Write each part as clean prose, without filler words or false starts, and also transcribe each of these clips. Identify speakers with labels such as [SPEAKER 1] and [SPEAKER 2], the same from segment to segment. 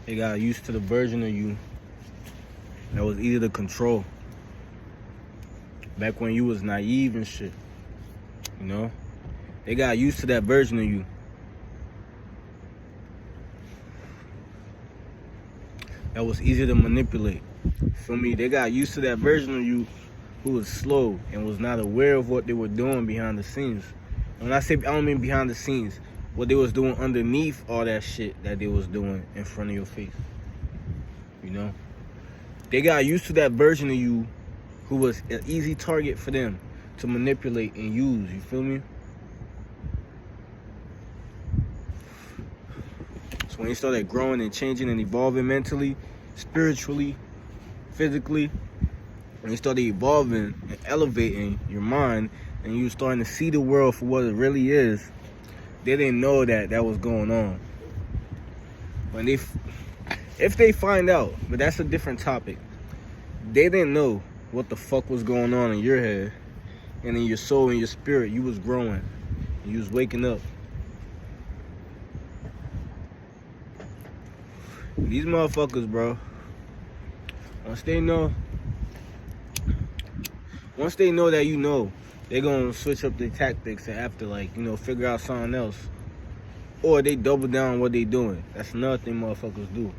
[SPEAKER 1] They got used to the version of you that was easy to control. Back when you was naive and shit, you know? They got used to that version of you. That was easy to manipulate. Feel me? They got used to that version of you who was slow and was not aware of what they were doing behind the scenes. And when I say, I don't mean behind the scenes, what they was doing underneath all that shit that they was doing in front of your face. You know? They got used to that version of you who was an easy target for them to manipulate and use. You feel me? So when you started growing and changing and evolving mentally, spiritually, physically, when you started evolving and elevating your mind and you starting to see the world for what it really is, they didn't know that was going on. When if they find out, but that's a different topic, they didn't know what the fuck was going on in your head and in your soul and your spirit. You was growing. You was waking up. These motherfuckers, bro, once they know that you know, they're gonna switch up their tactics and have to, like, you know, figure out something else. Or they double down on what they doing. That's another thing motherfuckers do.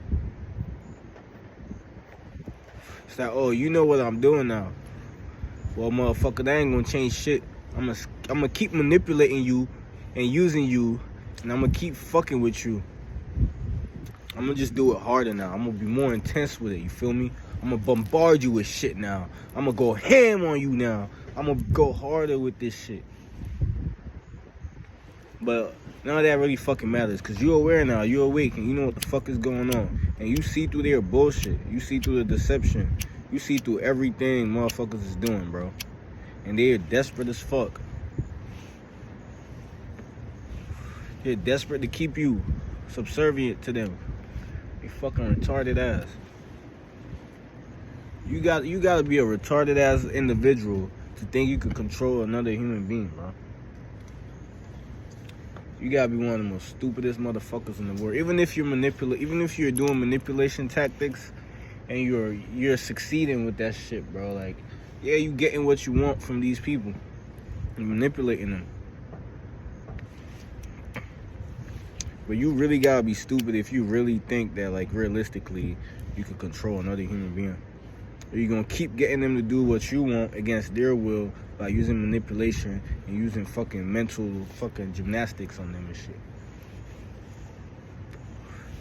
[SPEAKER 1] It's like, oh, you know what I'm doing now. Well, motherfucker, that ain't gonna change shit. I'm gonna keep manipulating you and using you, and I'm gonna keep fucking with you. I'm gonna just do it harder now. I'm gonna be more intense with it, you feel me? I'm gonna bombard you with shit now. I'm gonna go ham on you now. I'm gonna go harder with this shit. But none of that really fucking matters, because you're aware now, you're awake, and you know what the fuck is going on. And you see through their bullshit. You see through the deception. You see through everything motherfuckers is doing, bro. And they're desperate as fuck. They're desperate to keep you subservient to them. They fucking retarded ass. You got to be a retarded ass individual to think you can control another human being, bro. You gotta be one of the most stupidest motherfuckers in the world. Even if you're doing manipulation tactics and you're succeeding with that shit, bro. Like, yeah, you getting what you want from these people. You're manipulating them. But you really gotta be stupid if you really think that, like, realistically, you can control another human being. Or you're gonna keep getting them to do what you want against their will by using manipulation and using fucking mental fucking gymnastics on them and shit.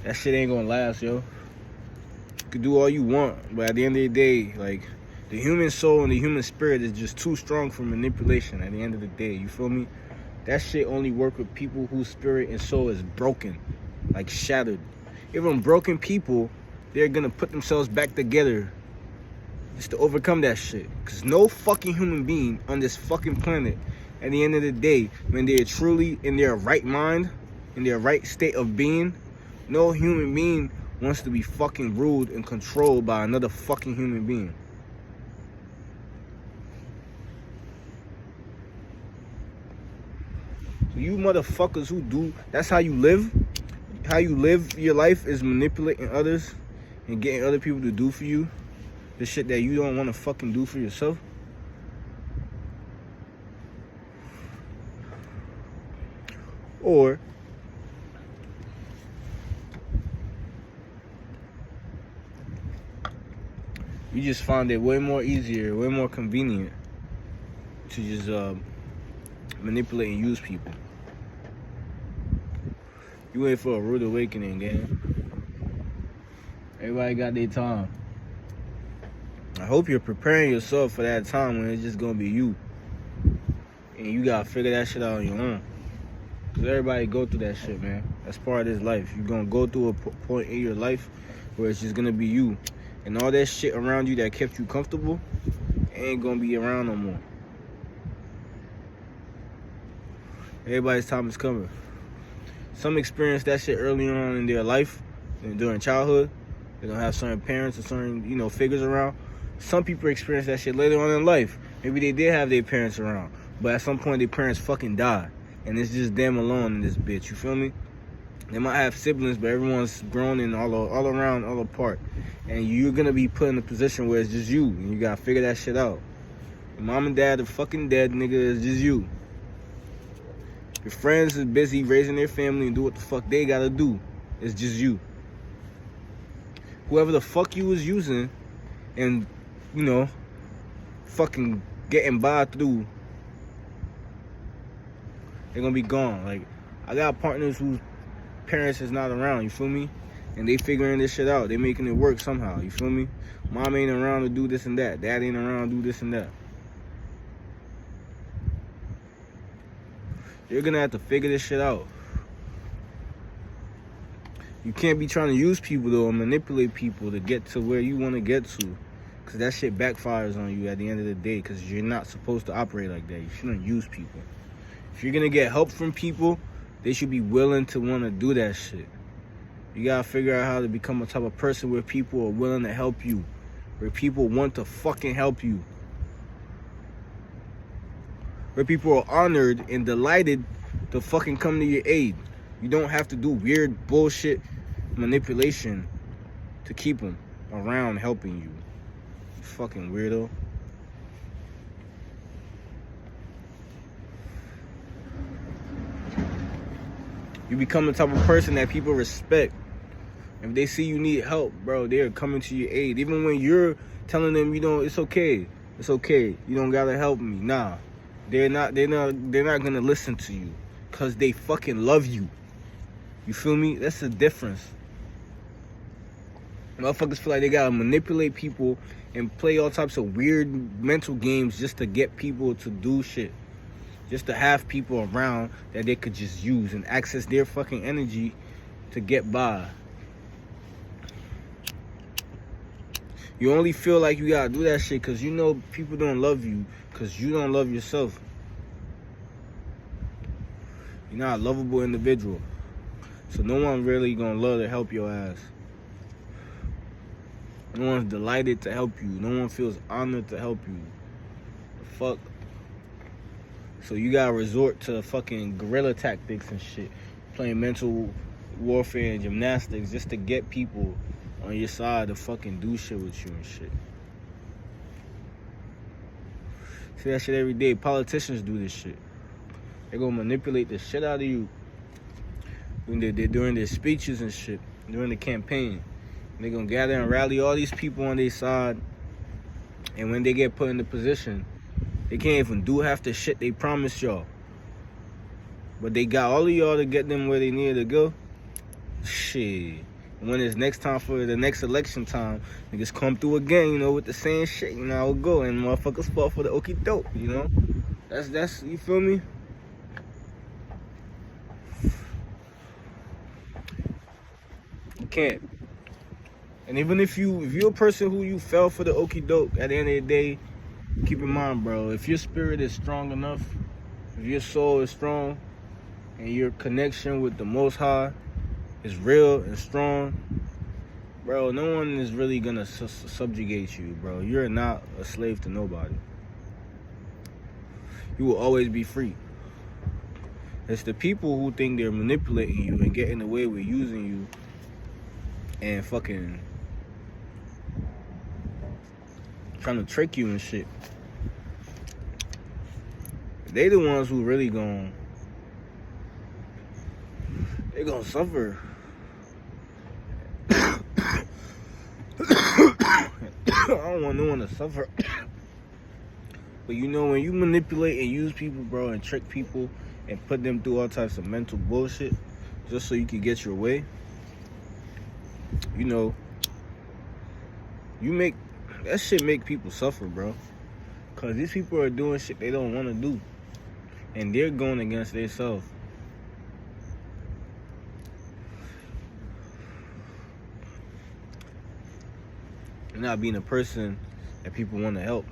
[SPEAKER 1] That shit ain't gonna last, yo. You can do all you want, but at the end of the day, like, the human soul and the human spirit is just too strong for manipulation at the end of the day, you feel me? That shit only work with people whose spirit and soul is broken, like shattered. Even broken people, they're gonna put themselves back together just to overcome that shit. Because no fucking human being on this fucking planet, at the end of the day, when they're truly in their right mind, in their right state of being, no human being wants to be fucking ruled and controlled by another fucking human being. So you motherfuckers who do, that's how you live. How you live your life is manipulating others and getting other people to do for you the shit that you don't want to fucking do for yourself. Or you just find it way more easier, way more convenient to just manipulate and use people. You wait for a rude awakening, gang. Everybody got their time. I hope you're preparing yourself for that time when it's just gonna be you. And you gotta figure that shit out on your own. Cause everybody go through that shit, man. That's part of this life. You're gonna go through a point in your life where it's just gonna be you. And all that shit around you that kept you comfortable ain't gonna be around no more. Everybody's time is coming. Some experience that shit early on in their life, and during childhood. They don't have certain parents or certain, you know, figures around. Some people experience that shit later on in life. Maybe they did have their parents around, but at some point their parents fucking died. And it's just them alone in this bitch, you feel me? They might have siblings, but everyone's grown and all around, all apart. And you're gonna be put in a position where it's just you, and you gotta figure that shit out. Your mom and dad are fucking dead, nigga. It's just you. Your friends is busy raising their family and do what the fuck they gotta do. It's just you. Whoever the fuck you was using and, you know, fucking getting by through, they're gonna be gone. Like, I got partners whose parents is not around, you feel me? And they figuring this shit out. They making it work somehow, you feel me? Mom ain't around to do this and that. Dad ain't around to do this and that. You're gonna have to figure this shit out. You can't be trying to use people though and manipulate people to get to where you want to get to. Because that shit backfires on you at the end of the day, because you're not supposed to operate like that. You shouldn't use people. If you're gonna get help from people, they should be willing to want to do that shit. You gotta figure out how to become a type of person where people are willing to help you, where people want to fucking help you, where people are honored and delighted to fucking come to your aid. You don't have to do weird bullshit manipulation to keep them around helping you. Fucking weirdo. You become the type of person that people respect. If they see you need help, bro, they're coming to your aid. Even when you're telling them, you know, it's okay. It's okay. You don't gotta help me. Nah. They're not gonna listen to you. Cause they fucking love you. You feel me? That's the difference. Motherfuckers feel like they gotta manipulate people and play all types of weird mental games just to get people to do shit. Just to have people around that they could just use and access their fucking energy to get by. You only feel like you gotta do that shit because you know people don't love you because you don't love yourself. You're not a lovable individual. So no one really gonna love to help your ass. No one's delighted to help you. No one feels honored to help you. The fuck? So you gotta resort to fucking guerrilla tactics and shit. Playing mental warfare and gymnastics just to get people on your side to fucking do shit with you and shit. See that shit every day. Politicians do this shit. They gonna manipulate the shit out of you when they're during their speeches and shit, during the campaign. They're gonna gather and rally all these people on their side, and when they get put in the position, they can't even do half the shit they promised y'all. But they got all of y'all to get them where they needed to go. Shit. When it's next time for the next election time, niggas come through again, you know, with the same shit, you know, how it go, and motherfuckers fall for the okie doke, you know? That's, you feel me? You can't. And even if you're a person who you fell for the okie doke, at the end of the day, keep in mind, bro, if your spirit is strong enough, if your soul is strong, and your connection with the Most High is real and strong, bro, no one is really gonna subjugate you, bro. You're not a slave to nobody. You will always be free. It's the people who think they're manipulating you and getting away with using you and fucking trying to trick you and shit. They the ones who really gonna suffer. I don't want no one to suffer. But you know, when you manipulate and use people, bro, and trick people and put them through all types of mental bullshit just so you can get your way, you know, that shit make people suffer, bro. Cause these people are doing shit they don't want to do. And they're going against themselves. Not being a person that people want to help.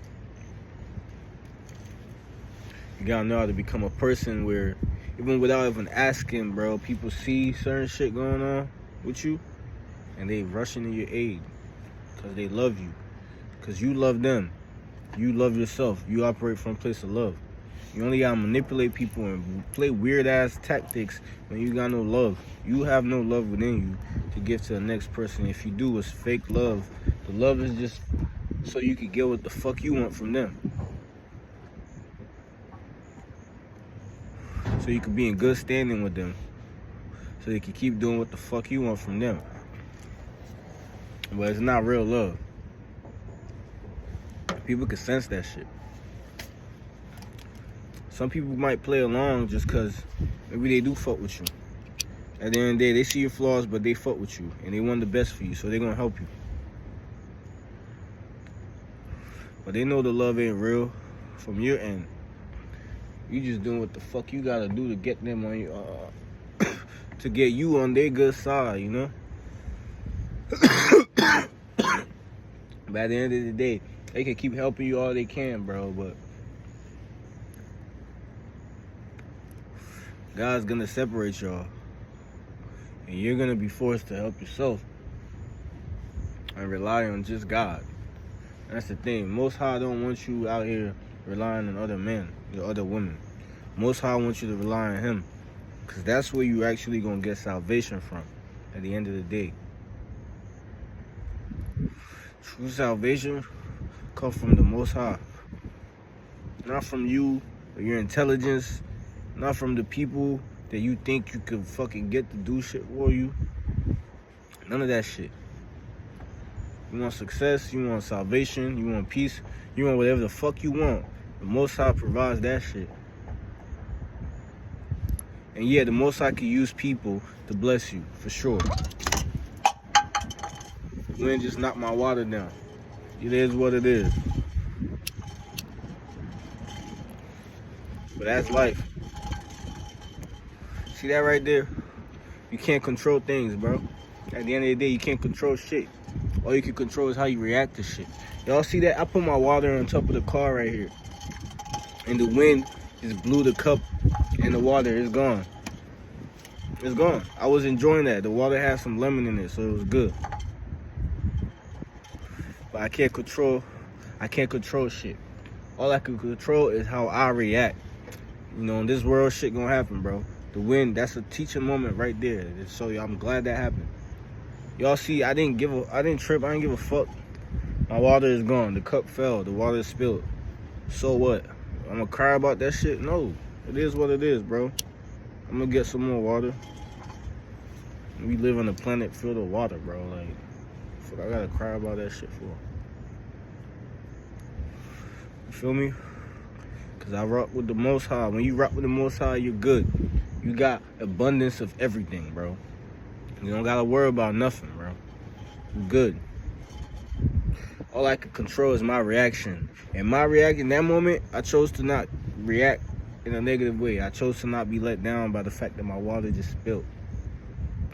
[SPEAKER 1] You gotta know how to become a person where, even without even asking, bro, people see certain shit going on with you and they rushing to your aid because they love you, because you love them, you love yourself, you operate from a place of love. You only gotta manipulate people and play weird ass tactics when you got no love. You have no love within you to give to the next person. If you do, it's fake love. The love is just so you can get what the fuck you want from them. So you can be in good standing with them. So you can keep doing what the fuck you want from them. But it's not real love. People can sense that shit. Some people might play along just because maybe they do fuck with you. At the end of the day, they see your flaws, but they fuck with you. And they want the best for you, so they're going to help you. But they know the love ain't real from your end. You just doing what the fuck you got to do to get them on your... to get you on their good side, you know? But at the end of the day, they can keep helping you all they can, bro, but God's gonna separate y'all. And you're gonna be forced to help yourself and rely on just God. And that's the thing. Most High don't want you out here relying on other men or other women. Most High wants you to rely on Him. Because that's where you actually gonna get salvation from at the end of the day. True salvation comes from the Most High. Not from you or your intelligence. Not from the people that you think you could fucking get to do shit for you. None of that shit. You want success, you want salvation, you want peace, you want whatever the fuck you want. The Most High provides that shit. And yeah, the Most High can use people to bless you, for sure. The wind just knocked my water down. It is what it is. But that's life. See that right there? You can't control things, bro. At the end of the day, you can't control shit. All you can control is how you react to shit. Y'all see that? I put my water on top of the car right here. And the wind just blew the cup and the water is gone. It's gone. I was enjoying that. The water had some lemon in it, so it was good. But I can't control shit. All I can control is how I react. You know, in this world, shit gonna happen, bro. The wind, that's a teaching moment right there. So I'm glad that happened. Y'all see, I didn't trip, I didn't give a fuck. My water is gone. The cup fell, the water is spilled. So what? I'm gonna cry about that shit? No. It is what it is, bro. I'm gonna get some more water. We live on a planet filled with water, bro. Like, fuck, I gotta cry about that shit for. You feel me? Cause I rock with the Most High. When you rock with the Most High, you're good. You got abundance of everything, bro. You don't gotta worry about nothing, bro. You're good. All I can control is my reaction. And my reaction in that moment, I chose to not react in a negative way. I chose to not be let down by the fact that my water just spilled.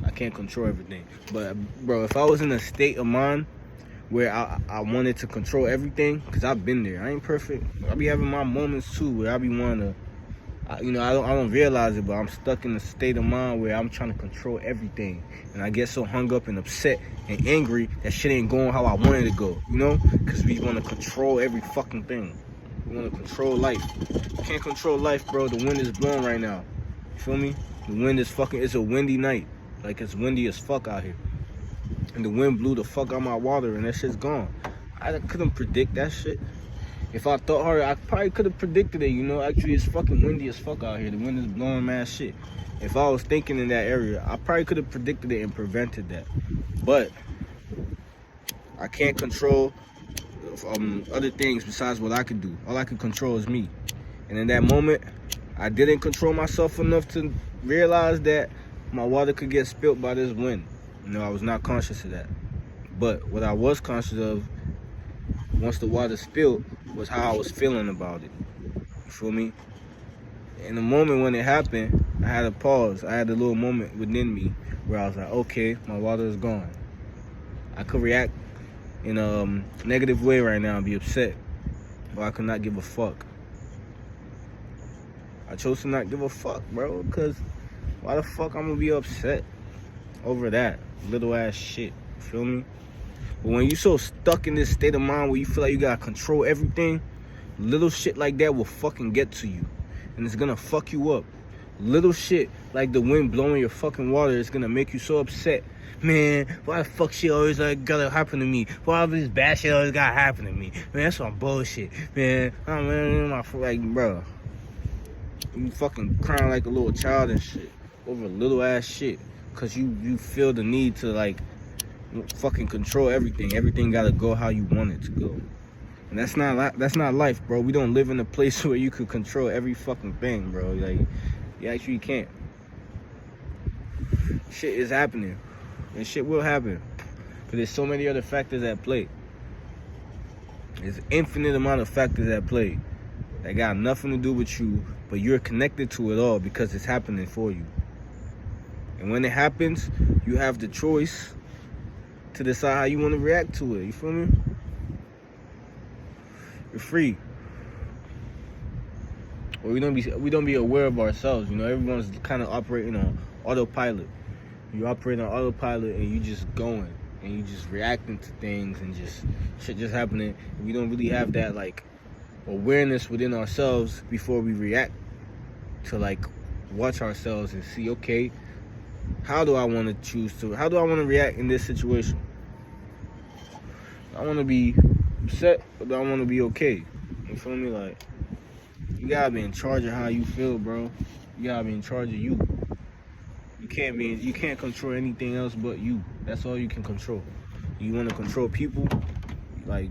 [SPEAKER 1] I can't control everything. But, bro, if I was in a state of mind where I wanted to control everything, because I've been there. I ain't perfect. I be having my moments, too, where I be wanting to, I don't realize it, but I'm stuck in a state of mind where I'm trying to control everything. And I get so hung up and upset and angry that shit ain't going how I wanted it to go, you know? Because we want to control every fucking thing. We want to control life. You can't control life, bro. The wind is blowing right now. You feel me? The wind is fucking, it's a windy night. Like, it's windy as fuck out here. And the wind blew the fuck out my water and that shit's gone. I couldn't predict that shit. If I thought harder, I probably could have predicted it, you know? Actually, it's fucking windy as fuck out here. The wind is blowing mad shit. If I was thinking in that area, I probably could have predicted it and prevented that. But I can't control other things besides what I can do. All I can control is me. And in that moment, I didn't control myself enough to realize that my water could get spilled by this wind. You know, I was not conscious of that. But what I was conscious of, once the water spilled, was how I was feeling about it. You feel me? In the moment when it happened, I had a pause. I had a little moment within me where I was like, okay, my water is gone. I could react in a negative way right now and be upset, but I could not give a fuck. I chose to not give a fuck, bro, because why the fuck I'm gonna be upset over that little ass shit? You feel me? But when you so stuck in this state of mind where you feel like you gotta control everything, little shit like that will fucking get to you. and it's gonna fuck you up. Little shit like the wind blowing your fucking water is gonna make you so upset. Man, why the fuck shit always gotta happen to me? Why this bad shit always gotta happen to me? Man, that's some bullshit. Man, like, bro, you fucking crying like a little child and shit over little ass shit, cause you feel the need to like fucking control everything. Everything gotta go how you want it to go. And that's not life, bro. We don't live in a place where you could control every fucking thing, bro. Like, you actually can't. Shit is happening. And shit will happen. But there's so many other factors at play. There's an infinite amount of factors at play that got nothing to do with you, but you're connected to it all because it's happening for you. And when it happens, you have the choice to decide how you want to react to it. You feel me? You're free. Or we don't be aware of ourselves. You know, everyone's kind of operating on autopilot. You operate on autopilot and you just going and you just reacting to things and just shit just happening. And we don't really have that like awareness within ourselves before we react to like watch ourselves and see, okay, how do I want to react in this situation? I want to be upset, but I want to be okay. You feel me? Like, you gotta be in charge of how you feel, bro. You gotta be in charge of you. You can't control anything else but you. That's all you can control. You want to control people, like,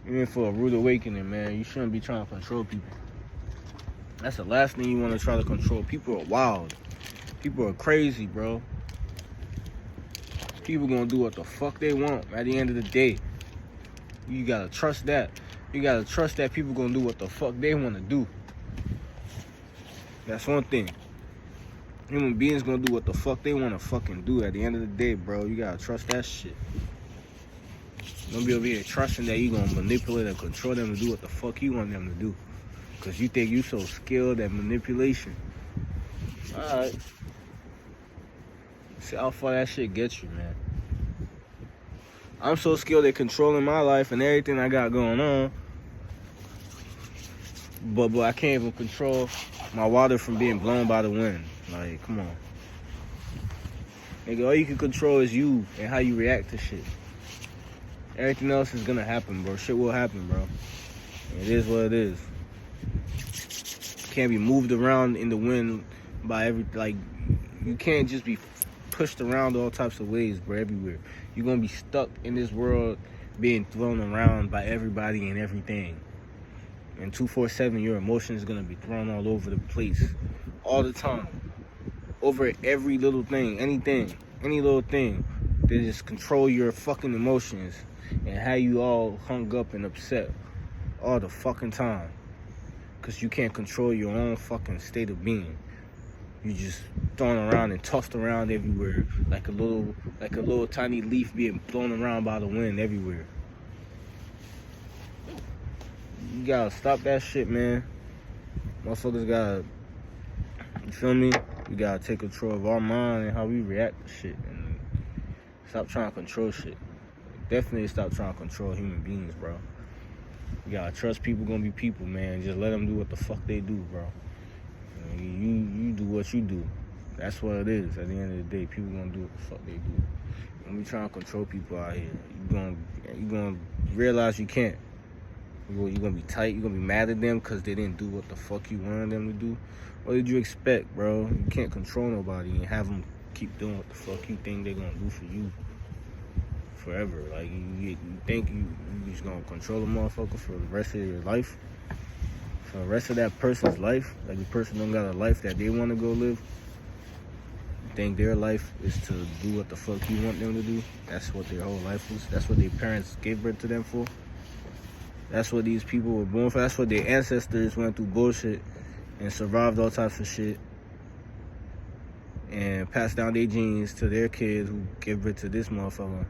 [SPEAKER 1] even for a rude awakening, man, you shouldn't be trying to control people. That's the last thing you want to try to control. People are wild. People are crazy, bro. People gonna do what the fuck they want at the end of the day. You gotta trust that. You gotta trust that people gonna do what the fuck they wanna do. That's one thing. Human beings gonna do what the fuck they wanna fucking do at the end of the day, bro. You gotta trust that shit. Don't be over here trusting that you gonna manipulate and control them to do what the fuck you want them to do. Cause you think you so skilled at manipulation. Alright. See how far that shit gets you, man. I'm so skilled at controlling my life and everything I got going on. But I can't even control my water from being blown by the wind. Like, come on. Nigga, all you can control is you and how you react to shit. Everything else is gonna happen, bro. Shit will happen, bro. It is what it is. Can't be moved around in the wind by you can't just be pushed around all types of ways, bro, everywhere. You're gonna be stuck in this world being thrown around by everybody and everything. And 24/7, your emotions gonna be thrown all over the place. All the time. Over every little thing, anything, any little thing. They just control your fucking emotions and how you all hung up and upset all the fucking time. Cause you can't control your own fucking state of being. You just thrown around and tossed around everywhere like a little tiny leaf being blown around by the wind everywhere. You gotta stop that shit, man. Motherfuckers gotta, you feel me? We gotta take control of our mind and how we react to shit and stop trying to control shit. Definitely stop trying to control human beings, bro. You gotta trust people gonna be people, man. Just let them do what the fuck they do, bro. You do what you do. That's what it is. At the end of the day, people gonna do what the fuck they do. Don't be trying to control people out here. You gonna realize you can't. You're gonna be tight. You're gonna be mad at them because they didn't do what the fuck you wanted them to do. What did you expect, bro? You can't control nobody and have them keep doing what the fuck you think they're gonna do for you forever. Like, you think you just gonna control a motherfucker for the rest of your life? For the rest of that person's life? Like, the person don't got a life that they want to go live? You think their life is to do what the fuck you want them to do? That's what their whole life was? That's what their parents gave birth to them for? That's what these people were born for? That's what their ancestors went through bullshit and survived all types of shit and passed down their genes to their kids who give birth to this motherfucker.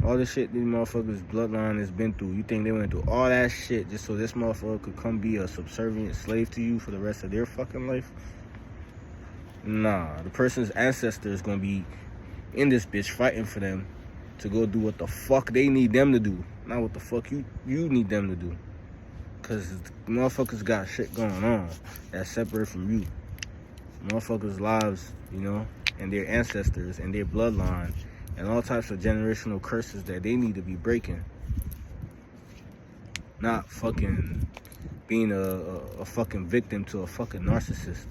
[SPEAKER 1] All the shit these motherfuckers' bloodline has been through. You think they went through all that shit just so this motherfucker could come be a subservient slave to you for the rest of their fucking life? Nah, the person's ancestor is gonna be in this bitch fighting for them to go do what the fuck they need them to do, not what the fuck you need them to do. Cause motherfuckers got shit going on that's separate from you. Motherfuckers' lives, you know, and their ancestors and their bloodline and all types of generational curses that they need to be breaking. Not fucking being a fucking victim to a fucking narcissist.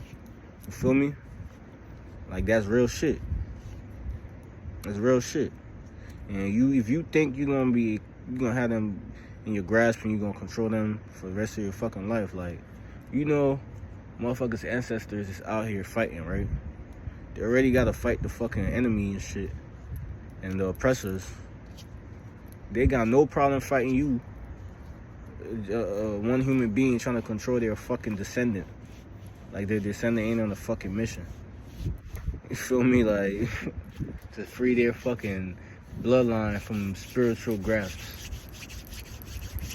[SPEAKER 1] You feel me? Like, that's real shit. That's real shit. And if you think you're gonna have them in your grasp and you're gonna control them for the rest of your fucking life, like, you know, motherfuckers' ancestors is out here fighting, right? They already gotta fight the fucking enemy and shit, and the oppressors. They got no problem fighting you, one human being trying to control their fucking descendant. Like, their descendant ain't on a fucking mission. You feel me? Like, to free their fucking bloodline from spiritual grasps.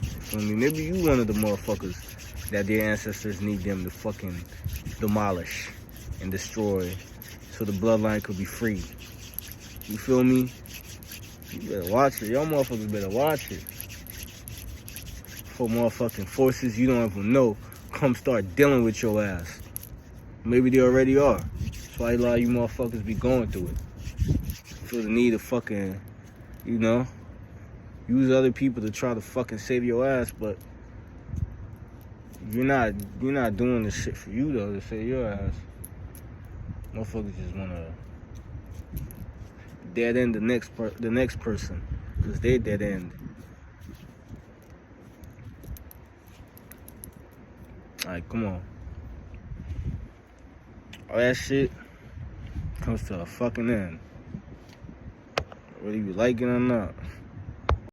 [SPEAKER 1] You feel me? Maybe you one of the motherfuckers that their ancestors need them to fucking demolish and destroy so the bloodline could be free. You feel me? You better watch it. Y'all motherfuckers better watch it. For motherfucking forces you don't even know come start dealing with your ass. Maybe they already are. That's why a lot of you motherfuckers be going through it. Feel the need to fucking, you know, use other people to try to fucking save your ass, but you're not doing this shit for you though, to save your ass. Motherfuckers just wanna dead end the next person, cause they dead end. Like, come on. All that shit comes to a fucking end, whether you like it or not.